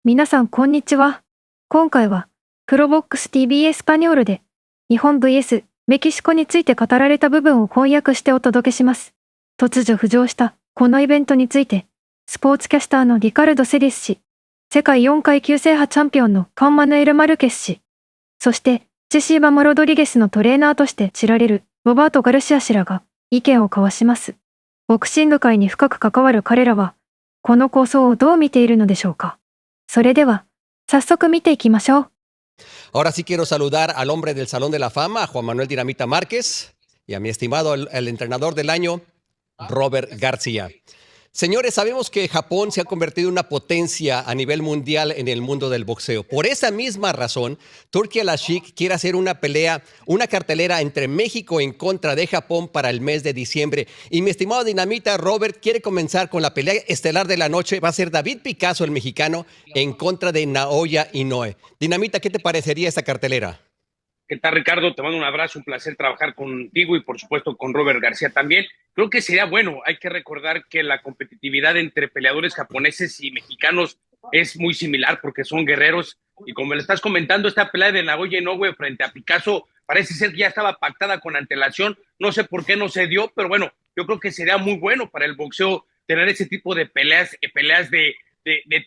皆さんこんにちは。今回は、クロボックス TV エスパニョールで、日本 vs メキシコについて語られた部分を翻訳してお届けします。突如浮上したこのイベントについて、スポーツキャスターのリカルド・セディス氏、世界4階級制覇チャンピオンのカンマヌエル・マルケス氏、そしてジェシー・バマ・ロドリゲスのトレーナーとして知られるロバート・ガルシア氏らが意見を交わします。ボクシング界に深く関わる彼らは、この構想をどう見ているのでしょうか。それでは、早速見ていきましょう。Ahora sí quiero saludar al hombre del Salón de la Fama, a Juan Manuel Dinamita Márquez, y a mi estimado el entrenador del año, Robert García. Señores, sabemos que Japón se ha convertido en una potencia a nivel mundial en el mundo del boxeo. Por esa misma razón, Turki Al-Sheikh quiere hacer una pelea, una cartelera entre México en contra de Japón para el mes de diciembre. Y mi estimado Dinamita, Robert quiere comenzar con la pelea estelar de la noche. Va a ser David Picasso, el mexicano, en contra de Naoya Inoue. Dinamita, ¿qué te parecería esta cartelera? ¿Qué tal, Ricardo? Te mando un abrazo, un placer trabajar contigo y por supuesto con Robert García también. Creo que sería bueno. Hay que recordar que la competitividad entre peleadores japoneses y mexicanos es muy similar porque son guerreros. Y como le estás comentando, esta pelea de Naoya Inoue frente a Picasso parece ser que ya estaba pactada con antelación. No sé por qué no se dio, pero bueno, yo creo que sería muy bueno para el boxeo tener ese tipo de peleas, peleas de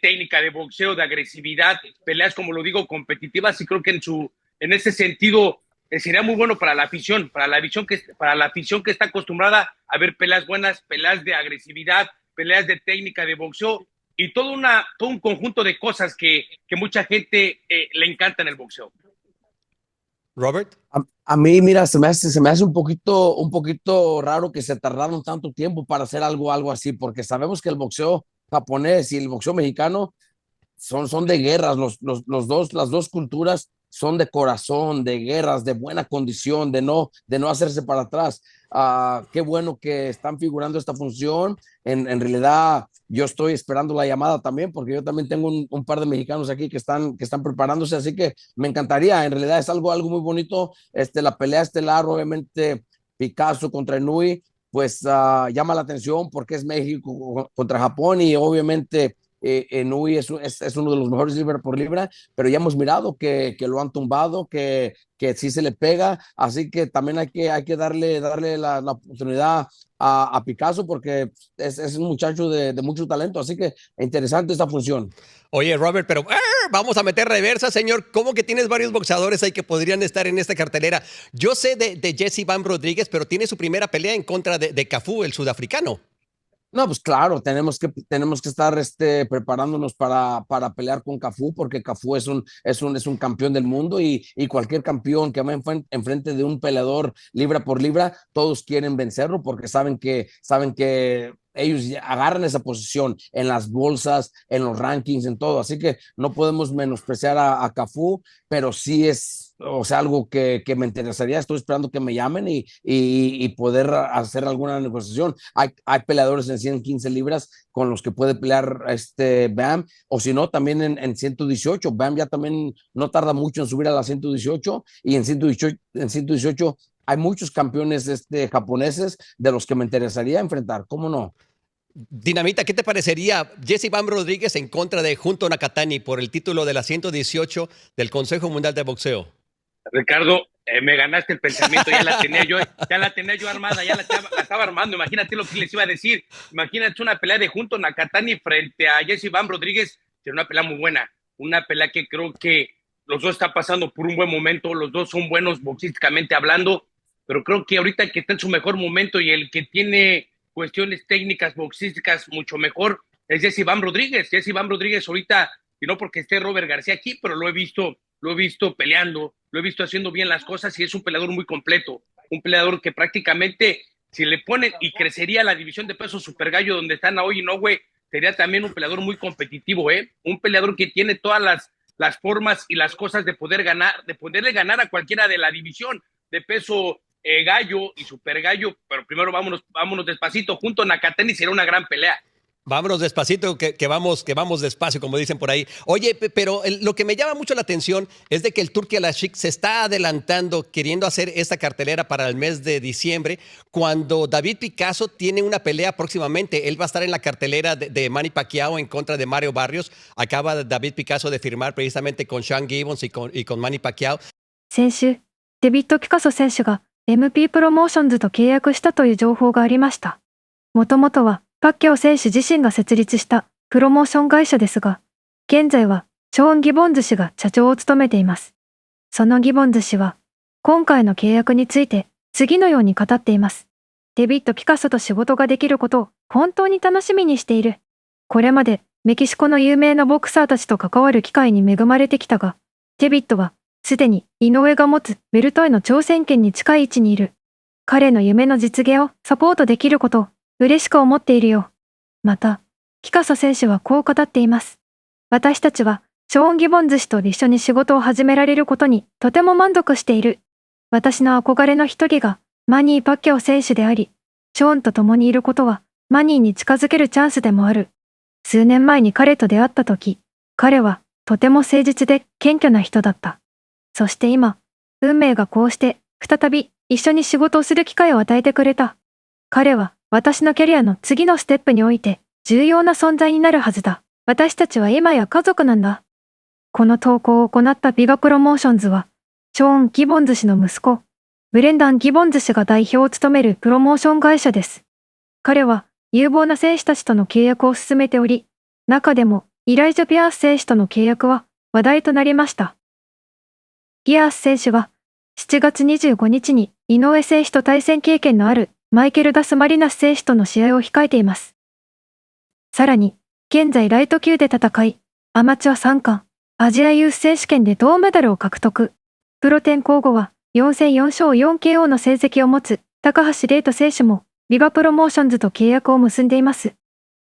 técnica, de boxeo, de agresividad, peleas, como lo digo, competitivas. Y creo que en ese sentido sería muy bueno para la afición, para la afición que está acostumbrada a ver peleas buenas, peleas de agresividad, peleas de técnica de boxeo y todo un conjunto de cosas que mucha gente le encanta en el boxeo. Robert. A mí, mira, se me hace un poquito raro que se tardaron tanto tiempo para hacer algo así, porque sabemos que el boxeo japonés y el boxeo mexicano son de guerras, las dos culturas son de corazón, de guerras, de buena condición, de no hacerse para atrás. Qué bueno que están figurando esta función. En realidad, yo estoy esperando la llamada también, porque yo también tengo un par de mexicanos aquí que están preparándose, así que me encantaría. En realidad es algo muy bonito. La pelea estelar, obviamente, Picasso contra Inui, pues llama la atención porque es México contra Japón y obviamente Nui es uno de los mejores libra por libra, pero ya hemos mirado que lo han tumbado, que sí se le pega, así que también hay que darle la oportunidad a Picasso porque es un muchacho de mucho talento, así que interesante esta función. Oye, Robert, pero vamos a meter reversa, señor. ¿Cómo que tienes varios boxeadores ahí que podrían estar en esta cartelera? Yo sé de Jesse Van Rodríguez, pero tiene su primera pelea en contra de Cafú, el sudafricano. No, pues claro, tenemos que estar preparándonos para pelear con Cafú, porque Cafú es un campeón del mundo y cualquier campeón que va enfrente de un peleador libra por libra, todos quieren vencerlo porque saben que ellos agarran esa posición en las bolsas, en los rankings, en todo. Así que no podemos menospreciar a Cafú, pero sí es, o sea, algo que me interesaría. Estoy esperando que me llamen y poder hacer alguna negociación. Hay peleadores en 115 libras con los que puede pelear Bam, o si no, también en 118. Bam ya también no tarda mucho en subir a la 118 y en 118 hay muchos campeones japoneses de los que me interesaría enfrentar. ¿Cómo no? Dinamita, ¿qué te parecería Jesse Van Rodríguez en contra de Junto Nakatani por el título de la 118 del Consejo Mundial de Boxeo? Ricardo, me ganaste el pensamiento, ya la tenía yo armada, ya la estaba armando. Imagínate lo que les iba a decir. Imagínate una pelea de Junto Nakatani frente a Jesse Van Rodríguez. Sería una pelea muy buena, una pelea que creo que los dos están pasando por un buen momento, los dos son buenos boxísticamente hablando, pero creo que ahorita que está en su mejor momento y el que tiene cuestiones técnicas, boxísticas mucho mejor es Jesse Van Rodríguez. Jesse Van Rodríguez ahorita, y no porque esté Robert García aquí, pero lo he visto peleando, lo he visto haciendo bien las cosas y es un peleador muy completo, un peleador que prácticamente si le ponen y crecería la división de peso super gallo donde está Naoya Inoue, sería también un peleador muy competitivo, un peleador que tiene todas las formas y las cosas de poderle ganar a cualquiera de la división de peso gallo y super gallo, pero primero vámonos despacito. Junto a Nakatani será una gran pelea. Vámonos despacito, que vamos despacio, como dicen por ahí. Oye, pero lo que me llama mucho la atención es de que el Turki Al-Sheikh se está adelantando, queriendo hacer esta cartelera para el mes de diciembre, cuando David Picasso tiene una pelea próximamente. Él va a estar en la cartelera de Manny Pacquiao en contra de Mario Barrios. Acaba David Picasso de firmar precisamente con Sean Gibbons y con Manny Pacquiao. 先週、デビッド・ピカソ選手が MP プロモーションズと契約したという情報がありました。もともとはパッキャオ選手自身が設立したプロモーション会社ですが、現在はショーン・ギボンズ氏が社長を務めています。そのギボンズ氏は、今回の契約について次のように語っています。デビッド・ピカソと仕事ができることを本当に楽しみにしている。これまでメキシコの有名なボクサーたちと関わる機会に恵まれてきたが、デビッドはすでに井上が持つベルトへの挑戦権に近い位置にいる。彼の夢の実現をサポートできることを嬉しく思っているよ。また、ピカソ選手はこう語っています。私たちはショーン・ギボンズ氏と一緒に仕事を始められることにとても満足している。私の憧れの一人がマニー・パッキャオ選手であり、ショーンと共にいることはマニーに近づけるチャンスでもある。数年前に彼と出会った時、彼はとても誠実で謙虚な人だった。そして今、運命がこうして再び一緒に仕事をする機会を与えてくれた。彼は私のキャリアの次のステップにおいて重要な存在になるはずだ。私たちは今や家族なんだ。この投稿を行ったビガプロモーションズは、ショーン・ギボンズ氏の息子、ブレンダン・ギボンズ氏が代表を務めるプロモーション会社です。彼は有望な選手たちとの契約を進めており、中でもイライジャ・ピアース選手との契約は話題となりました。ピアース選手は7月25日に井上選手と対戦経験のあるマイケル・ダス・マリナス選手との試合を控えています。さらに、現在ライト級で戦い、アマチュア3冠、アジアユース選手権で銅メダルを獲得。プロ転向後は4戦4勝 4KO の成績を持つ高橋礼人選手もビガプロモーションズと契約を結んでいます。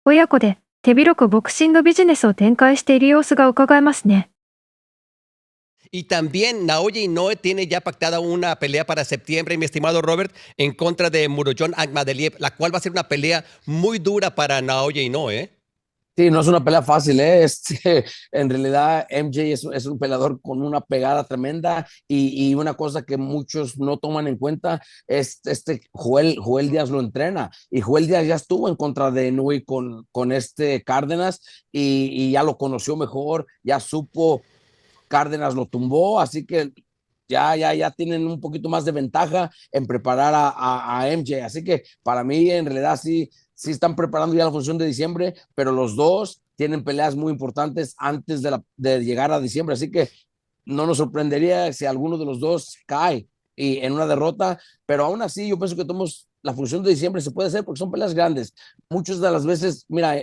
親子で手広くボクシングビジネスを展開している様子が伺えますね。Y también Naoya Inoue tiene ya pactada una pelea para septiembre, mi estimado Robert, en contra de Murodjon Akhmadaliev, la cual va a ser una pelea muy dura para Naoya Inoue, ¿eh? Sí, no es una pelea fácil, ¿eh? En realidad, MJ es un peleador con una pegada tremenda y una cosa que muchos no toman en cuenta es Joel Díaz lo entrena y Joel Díaz ya estuvo en contra de Inoue con este Cárdenas y ya lo conoció mejor, ya supo, Cárdenas lo tumbó, así que ya tienen un poquito más de ventaja en preparar a MJ. Así que para mí, en realidad, sí están preparando ya la función de diciembre, pero los dos tienen peleas muy importantes antes de llegar a diciembre. Así que no nos sorprendería si alguno de los dos cae en una derrota, pero aún así yo pienso que la función de diciembre se puede hacer porque son peleas grandes. Muchas de las veces, mira,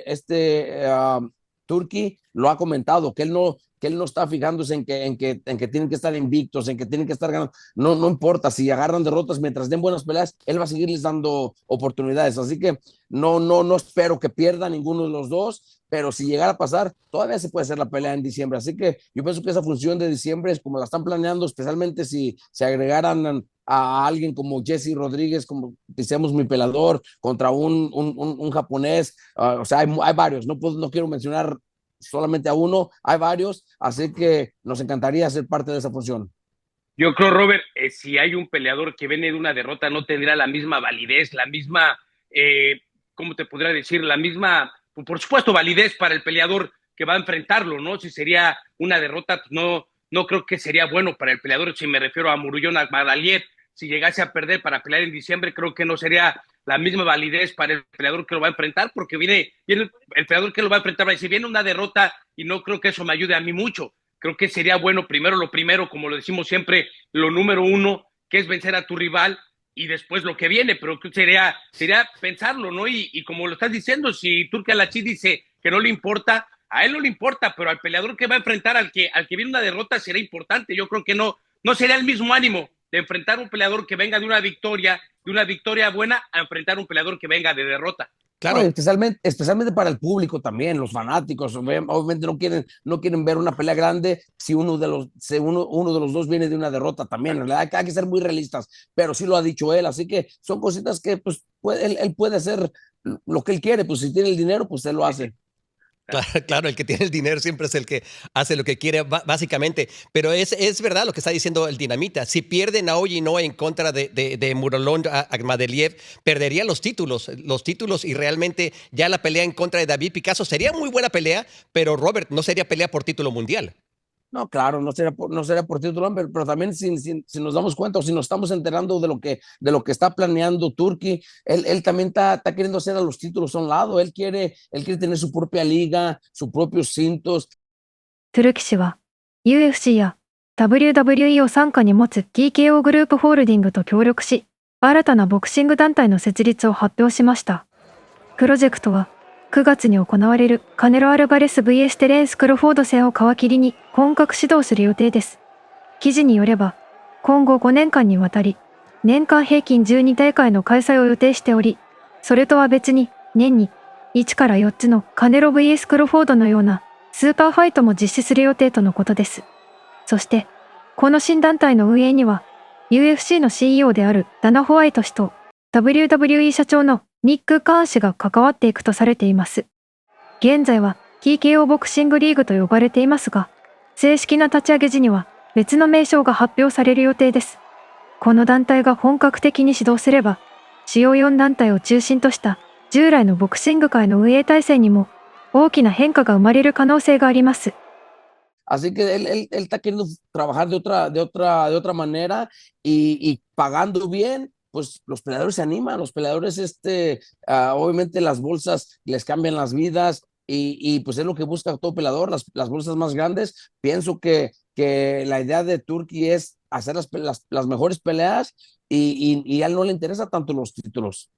Turki lo ha comentado, que él no está fijándose en que tienen que estar invictos, en que tienen que estar ganando. No importa, si agarran derrotas mientras den buenas peleas, él va a seguirles dando oportunidades. Así que no espero que pierda ninguno de los dos, pero si llegara a pasar, todavía se puede hacer la pelea en diciembre. Así que yo pienso que esa función de diciembre es como la están planeando, especialmente si se agregaran a alguien como Jesse Rodríguez, como decíamos, mi pelador, contra un japonés. O sea, hay varios, no quiero mencionar solamente a uno, hay varios, así que nos encantaría ser parte de esa función. Yo creo, Robert, si hay un peleador que viene de una derrota, no tendrá la misma validez, la misma, ¿cómo te podría decir? La misma, por supuesto, validez para el peleador que va a enfrentarlo, ¿no? Si sería una derrota, no creo que sería bueno para el peleador. Si me refiero a Murodjon Akhmadaliev, si llegase a perder para pelear en diciembre, creo que no sería la misma validez para el peleador que lo va a enfrentar, porque viene el peleador que lo va a enfrentar, va a decir, viene una derrota y no creo que eso me ayude a mí mucho. Creo que sería bueno lo primero, como lo decimos siempre, lo número uno, que es vencer a tu rival y después lo que viene, pero sería pensarlo, ¿no? Y como lo estás diciendo, si Turki Al-Sheikh dice que no le importa, a él no le importa, pero al peleador que va a enfrentar, al que viene una derrota, será importante. Yo creo que no sería el mismo ánimo de enfrentar a un peleador que venga de una victoria buena, a enfrentar a un peleador que venga de derrota. Claro. No, especialmente para el público también, los fanáticos, obviamente no quieren ver una pelea grande si uno de los dos viene de una derrota también. En realidad hay que ser muy realistas, pero sí lo ha dicho él, así que son cositas que pues él puede hacer lo que él quiere, pues si tiene el dinero, pues él lo Sí, sí. hace. Claro, claro, el que tiene el dinero siempre es el que hace lo que quiere, básicamente. Pero es verdad lo que está diciendo el Dinamita. Si pierde Naoya Inoue en contra de Murolón Akhmadaliev, perdería los títulos y realmente ya la pelea en contra de David Picasso sería muy buena pelea, pero Robert, no sería pelea por título mundial. No, claro, no sería por título, pero también si nos damos cuenta o si nos estamos enterando de lo que está planeando Turki, él también está queriendo hacer a los títulos a un lado, él quiere tener su propia liga, sus propios cintos. トゥルキ氏は UFC や WWE を傘下に持つ TKO グループホールディングと協力し、新たなボクシング団体の設立を発表しました。プロジェクトは9月に行われるカネロ・アルバレス vs テレンス・クロフォード戦を皮切りに本格始動する予定です。記事によれば、今後5年間にわたり、年間平均12大会の開催を予定しており、それとは別に年に1から4つのカネロ vs クロフォードのようなスーパーファイトも実施する予定とのことです。そして、この新団体の運営には、UFC の CEO であるダナ・ホワイト氏と WWE 社長のニック・カーン氏が関わっていくとされています。現在は TKO ボクシングリーグと呼ばれていますが、正式な立ち上げ時には別の名称が発表される予定です。この団体が本格的に始動すれば、主要4団体を中心とした従来のボクシング界の運営体制にも大きな変化が生まれる可能性があります。Así que él está queriendo trabajar de otra manera y pagando bien, pues los peleadores se animan, los peleadores, obviamente las bolsas les cambian las vidas y pues es lo que busca todo peleador, las bolsas más grandes. Pienso que la idea de Turki es hacer las mejores peleas y a él no le interesa tanto los títulos.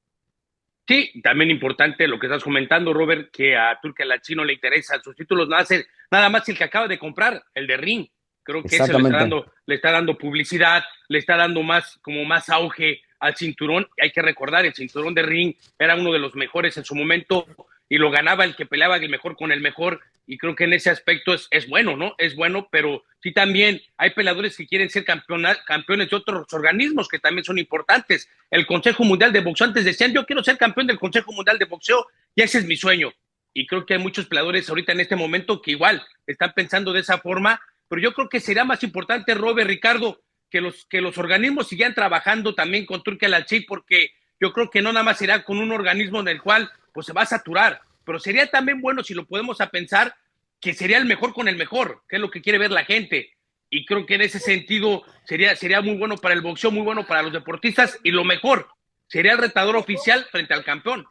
Sí, también importante lo que estás comentando, Robert, que a Turki Al-Achi no le interesan sus títulos, nada más el que acaba de comprar, el de Ring. Creo que ese Exactamente. le está dando publicidad, le está dando como más auge al cinturón. Hay que recordar, el cinturón de Ring era uno de los mejores en su momento y lo ganaba el que peleaba el mejor con el mejor. Y creo que en ese aspecto es bueno, ¿no? Es bueno, pero sí también hay peleadores que quieren ser campeones de otros organismos que también son importantes. El Consejo Mundial de Boxeo, antes decían, yo quiero ser campeón del Consejo Mundial de Boxeo, y ese es mi sueño. Y creo que hay muchos peleadores ahorita en este momento que igual están pensando de esa forma, pero yo creo que será más importante, Robert, Ricardo, que los organismos sigan trabajando también con Turki Al-Achi, porque yo creo que no nada más será con un organismo en el cual pues se va a saturar, pero sería también bueno si lo podemos a pensar que sería el mejor con el mejor, que es lo que quiere ver la gente. Y creo que en ese sentido sería muy bueno para el boxeo, muy bueno para los deportistas y lo mejor, sería el retador oficial frente al campeón.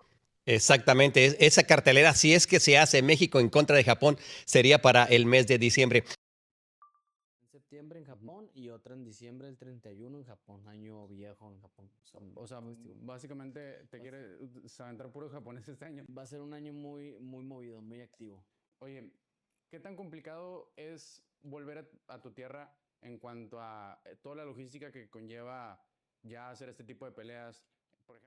Exactamente, esa cartelera, si es que se hace México en contra de Japón, sería para el mes de diciembre. En septiembre en Japón y otra en diciembre del 31 en Japón, año viejo en Japón. O sea, básicamente te quiere aventar puro japonés este año. Va a ser un año muy movido, muy activo. Oye, ¿qué tan complicado es volver a tu tierra en cuanto a toda la logística que conlleva ya hacer este tipo de peleas? Por ejemplo.